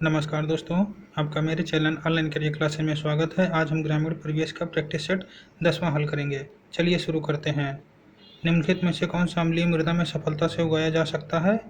नमस्कार दोस्तों, आपका मेरे चैनल ऑनलाइन करियर क्लासेस में स्वागत है। आज हम ग्रामीण परिवेश का प्रैक्टिस सेट 10वां हल करेंगे। चलिए शुरू करते हैं। निम्नलिखित में से कौन सा अम्लीय मृदा में सफलता से उगाया जा सकता है?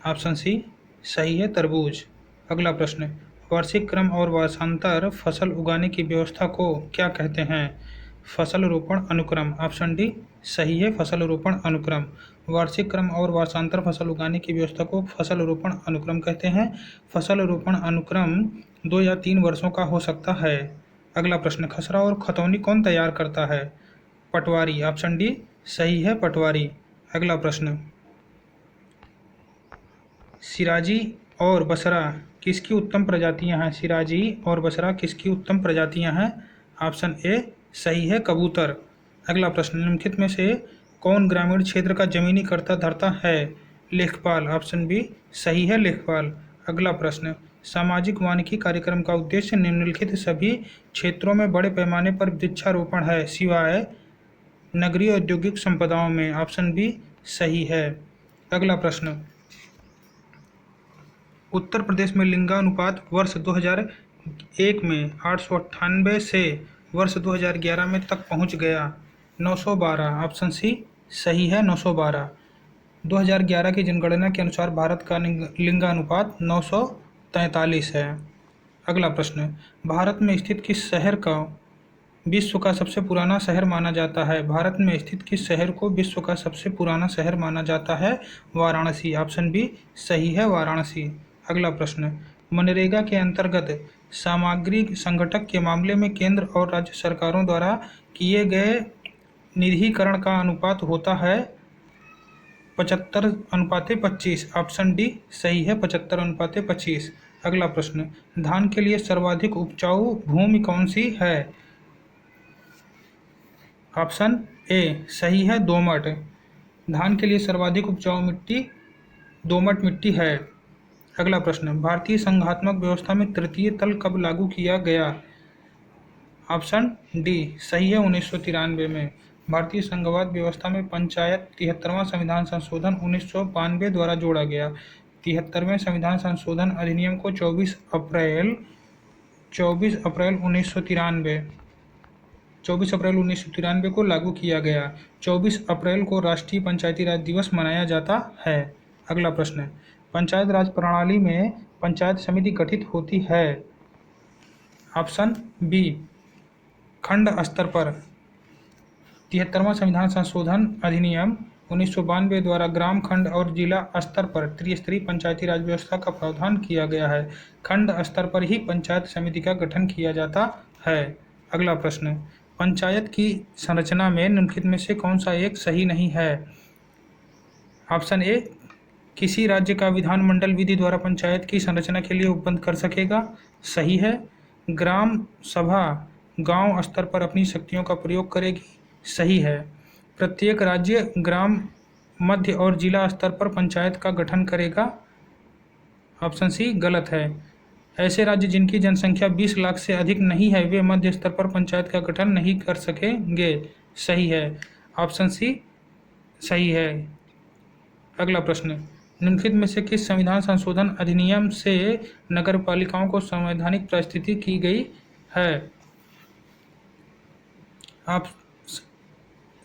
ऑप्शन सी सही है, तरबूज। अगला प्रश्न, वार्षिक क्रम और वर्षांतर फसल उगाने की व्यवस्था को क्या कहते हैं? फसल रोपण अनुक्रम। ऑप्शन डी सही है, फसल रोपण अनुक्रम। वार्षिक क्रम और वर्षांतर फसल उगाने की व्यवस्था को फसल रोपण अनुक्रम कहते हैं। फसल रोपण अनुक्रम 2 या 3 वर्षों का हो सकता है। अगला प्रश्न, खसरा और खतौनी कौन तैयार करता है? पटवारी। ऑप्शन डी सही है, पटवारी। अगला प्रश्न, सिराजी और बसरा किसकी उत्तम प्रजातियां हैं? सिराजी और बसरा किसकी उत्तम प्रजातियां हैं? ऑप्शन ए सही है, कबूतर। अगला प्रश्न, निम्नलिखित में से कौन ग्रामीण क्षेत्र का जमीनी कर्ता धर्ता है? लेखपाल। ऑप्शन बी सही है, लेखपाल। अगला प्रश्न, सामाजिक वानिकी कार्यक्रम का उद्देश्य निम्नलिखित सभी क्षेत्रों में बड़े पैमाने पर वृक्षारोपण है सिवाय नगरीय औद्योगिक संपदाओं में। ऑप्शन बी सही है। अगला प्रश्न, उत्तर प्रदेश में लिंगानुपात वर्ष 2001 में 898 से वर्ष 2011 में तक पहुंच गया 912। ऑप्शन सी सही है, 912। 2011 की जनगणना के अनुसार भारत का लिंगानुपात 943 है। अगला प्रश्न, भारत में स्थित किस शहर का विश्व का सबसे पुराना शहर माना जाता है? भारत में स्थित किस शहर को विश्व का सबसे पुराना शहर माना जाता है? वाराणसी। ऑप्शन बी सही है, वाराणसी। अगला प्रश्न, मनरेगा के अंतर्गत सामग्री संगठक के मामले में केंद्र और राज्य सरकारों द्वारा किए गए निधिकरण का अनुपात होता है 75:25। ऑप्शन डी सही है, 75:25। अगला प्रश्न, धान के लिए सर्वाधिक उपजाऊ भूमि कौन सी है? ऑप्शन ए सही है, दोमट। धान के लिए सर्वाधिक उपजाऊ मिट्टी दोमट मिट्टी है। अगला प्रश्न, भारतीय संघात्मक व्यवस्था में तृतीय तल कब लागू किया गया? ऑप्शन डी सही है, 1993 में। भारतीय संघवाद व्यवस्था में पंचायत 73वां संविधान संशोधन 1992 द्वारा जोड़ा गया। 73वें संविधान संशोधन अधिनियम को 24 अप्रैल 1993 को लागू किया गया। 24 अप्रैल को राष्ट्रीय पंचायती राज दिवस मनाया जाता है। अगला प्रश्न, पंचायत राज प्रणाली में पंचायत समिति गठित होती है। ऑप्शन बी खंड स्तर पर। 73वां संविधान संशोधन अधिनियम 1992 द्वारा ग्राम, खंड और जिला स्तर पर त्रिस्तरीय पंचायती राज व्यवस्था का प्रावधान किया गया है। खंड स्तर पर ही पंचायत समिति का गठन किया जाता है। अगला प्रश्न, पंचायत की संरचना में निम्नलिखित में से कौन सा एक सही नहीं है? ऑप्शन ए किसी राज्य का विधानमंडल विधि द्वारा पंचायत की संरचना के लिए उपबंध कर सकेगा, सही है। ग्राम सभा गांव स्तर पर अपनी शक्तियों का प्रयोग करेगी, सही है। प्रत्येक राज्य ग्राम, मध्य और जिला स्तर पर पंचायत का गठन करेगा, ऑप्शन सी गलत है। ऐसे राज्य जिनकी जनसंख्या 20 लाख से अधिक नहीं है वे मध्य स्तर पर पंचायत का गठन नहीं कर सकेंगे, सही है। ऑप्शन सी सही है। अगला प्रश्न, निम्नलिखित में से किस संविधान संशोधन अधिनियम से नगरपालिकाओं को संवैधानिक परिस्थिति की गई है? आप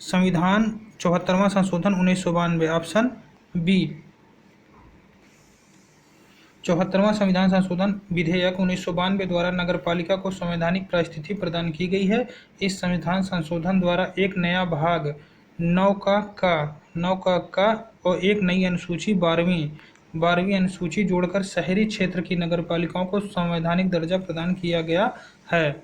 संविधान 74वां संशोधन 1992। ऑप्शन बी 74वां संविधान संशोधन विधेयक 1992 द्वारा नगरपालिका को संवैधानिक परिस्थिति प्रदान की गई है। इस संविधान संशोधन द्वारा एक नया भाग 9 का और एक नई अनुसूची 12वीं अनुसूची जोड़कर शहरी क्षेत्र की नगरपालिकाओं को संवैधानिक दर्जा प्रदान किया गया है।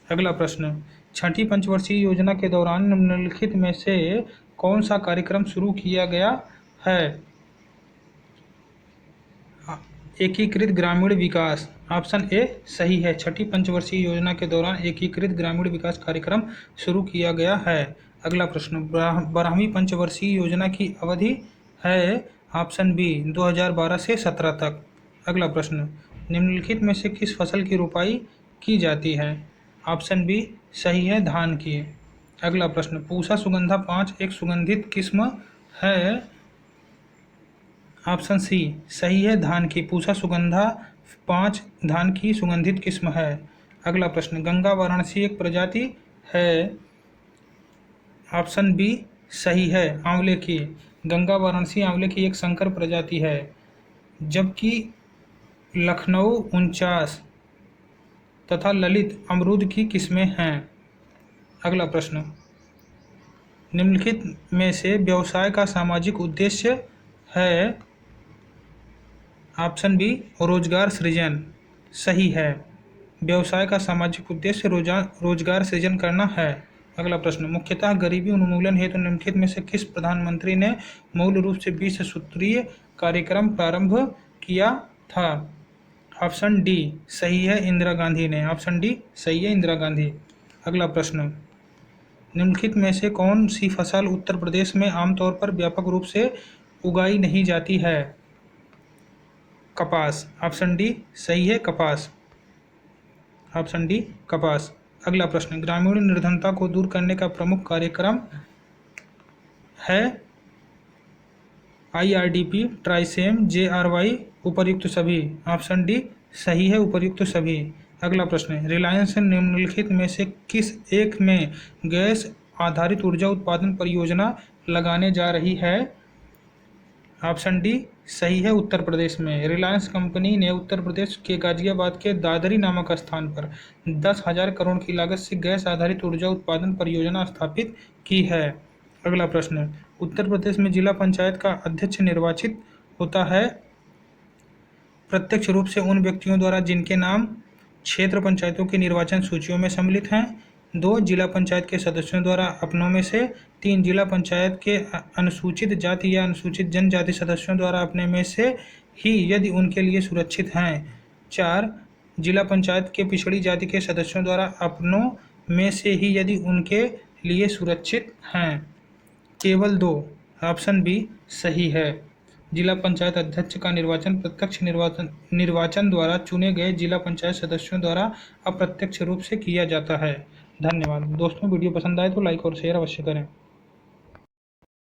अगला प्रश्न, छठी पंचवर्षीय योजना के दौरान निम्नलिखित में से कौन सा कार्यक्रम शुरू किया गया है? एकीकृत ग्रामीण विकास। ऑप्शन ए सही है, छठी पंचवर्षीय योजना के दौरान एकीकृत ग्रामीण विकास कार्यक्रम शुरू किया गया है। अगला प्रश्न, 12वीं पंचवर्षीय योजना की अवधि है, ऑप्शन बी 2012 से 17 तक। अगला प्रश्न, निम्नलिखित में से किस फसल की रोपाई की जाती है? ऑप्शन बी सही है, धान की। अगला प्रश्न, पूसा सुगंधा 5 एक सुगंधित किस्म है, ऑप्शन सी सही है, धान की। पूसा सुगंधा 5 धान की सुगंधित किस्म है? अगला प्रश्न, गंगा वाराणसी एक प्रजाति है? ऑप्शन बी सही है, आंवले की। गंगा वाराणसी आंवले की एक संकर प्रजाति है, जबकि लखनऊ 49 तथा ललित अमरूद की किस्में हैं। अगला प्रश्न, निम्नलिखित में से व्यवसाय का सामाजिक उद्देश्य है? ऑप्शन बी रोजगार सृजन। सही है, व्यवसाय का सामाजिक उद्देश्य रोजगार सृजन करना है। अगला प्रश्न, मुख्यतः गरीबी उन्मूलन हेतु निम्नलिखित में से किस प्रधानमंत्री ने मूल रूप से 20 सूत्रीय कार्यक्रम प्रारंभ किया था? ऑप्शन डी सही है, इंदिरा गांधी ने। ऑप्शन डी सही है, इंदिरा गांधी। अगला प्रश्न, निम्नलिखित में से कौन सी फसल उत्तर प्रदेश में आमतौर पर व्यापक रूप से उगाई नहीं जाती है? कपास। ऑप्शन डी सही है, कपास। ऑप्शन डी कपास। अगला प्रश्न, ग्रामीण निर्धनता को दूर करने का प्रमुख कार्यक्रम है? IRDP, ट्राइसेम, JRY, उपर्युक्त सभी। ऑप्शन डी सही है, उपर्युक्त सभी। अगला प्रश्न, रिलायंस निम्नलिखित में से किस एक में गैस आधारित ऊर्जा उत्पादन परियोजना लगाने जा रही है? ऑप्शन डी सही है, उत्तर प्रदेश में। रिलायंस कंपनी ने उत्तर प्रदेश के गाजियाबाद के दादरी नामक स्थान पर 10,000 करोड़ की लागत से गैस आधारित ऊर्जा उत्पादन परियोजना स्थापित की है। अगला प्रश्न, उत्तर प्रदेश में जिला पंचायत का अध्यक्ष निर्वाचित होता है प्रत्यक्ष रूप से उन व्यक्तियों द्वारा जिनके नाम क्षेत्र पंचायतों की निर्वाचन सूचियों में सम्मिलित हैं। 2 जिला पंचायत के सदस्यों द्वारा अपनों में से। 3 जिला पंचायत के अनुसूचित जाति या अनुसूचित जनजाति सदस्यों द्वारा अपने में से ही यदि उनके लिए सुरक्षित हैं। 4 जिला पंचायत के पिछड़ी जाति के सदस्यों द्वारा अपनों में से ही यदि उनके लिए सुरक्षित हैं। केवल 2। ऑप्शन बी सही है। जिला पंचायत अध्यक्ष का निर्वाचन प्रत्यक्ष निर्वाचन द्वारा चुने गए जिला पंचायत सदस्यों द्वारा अप्रत्यक्ष रूप से किया जाता है। धन्यवाद दोस्तों, वीडियो पसंद आए तो लाइक और शेयर अवश्य करें।